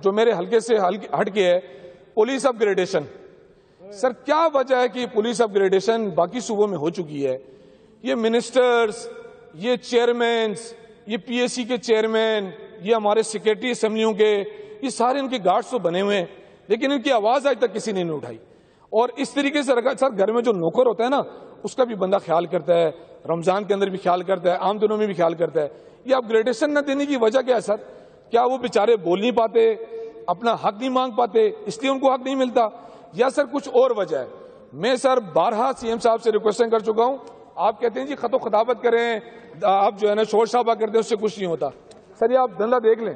جو میرے حلقے سے ہٹ کے ہے، پولیس اپ گریڈیشن. سر کیا وجہ ہے کہ پولیس اپ گریڈیشن باقی صوبوں میں ہو چکی ہے؟ یہ منسٹرز، یہ چیئرمینز، یہ پی ایس سی کے چیئرمین، یہ ہمارے سیکریٹری اسمبلیوں کے، یہ سارے ان کے گارڈز تو بنے ہوئے ہیں، لیکن ان کی آواز آج تک کسی نے نہیں اٹھائی. اور اس طریقے سے رکھا. سر گھر میں جو نوکر ہوتا ہے نا، اس کا بھی بندہ خیال کرتا ہے، رمضان کے اندر بھی خیال کرتا ہے، عام دنوں میں بھی خیال کرتا ہے. یہ اپ گریڈیشن نہ دینے کی وجہ کیا ہے سر؟ کیا وہ بیچارے بول نہیں پاتے، اپنا حق نہیں مانگ پاتے، اس لیے ان کو حق نہیں ملتا، یا سر کچھ اور وجہ ہے؟ میں سر بارہا سی ایم صاحب سے ریکویسٹنگ کر چکا ہوں. آپ کہتے ہیں جی خط و خطابت کریں، آپ جو ہے نا شور شرابہ کرتے ہیں، اس سے کچھ نہیں ہوتا. سر یہ آپ دھندا دیکھ لیں،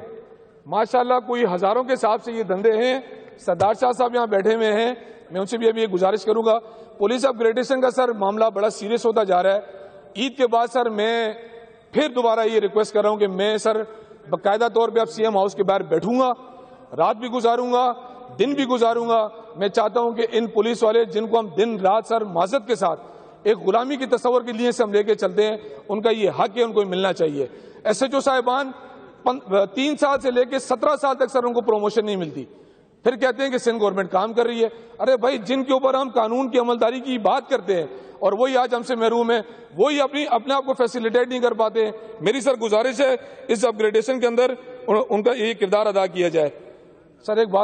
ماشاءاللہ کوئی ہزاروں کے حساب سے یہ دھندے ہیں. سردار شاہ صاحب یہاں بیٹھے ہوئے ہیں، میں ان سے بھی ابھی یہ گزارش کروں گا. پولیس اپ گریڈیشن کا سر معاملہ بڑا سیریس ہوتا جا رہا ہے. عید کے بعد سر میں پھر دوبارہ یہ ریکویسٹ کر رہا ہوں کہ میں سر باقاعدہ طور پہ اب سی ایم ہاؤس کے باہر بیٹھوں گا، رات بھی گزاروں گا، دن بھی گزاروں گا. میں چاہتا ہوں کہ ان پولیس والے جن کو ہم دن رات سر معذرت کے ساتھ ایک غلامی کی تصور کے لیے سے ہم لے کے چلتے ہیں، ان کا یہ حق ہے، ان کو ملنا چاہیے. ایس ایچ او صاحبان 3 سال سے لے کے 17 سال تک سر ان کو پروموشن نہیں ملتی، پھر کہتے ہیں کہ سندھ گورنمنٹ کام کر رہی ہے. ارے بھائی، جن کے اوپر ہم قانون کی عملداری کی بات کرتے ہیں اور وہی آج ہم سے محروم ہے، وہی اپنے آپ کو فیسیلیٹیٹ نہیں کر پاتے. میری سر گزارش ہے اس اپ گریڈیشن کے اندر ان کا یہ کردار ادا کیا جائے. سر ایک بات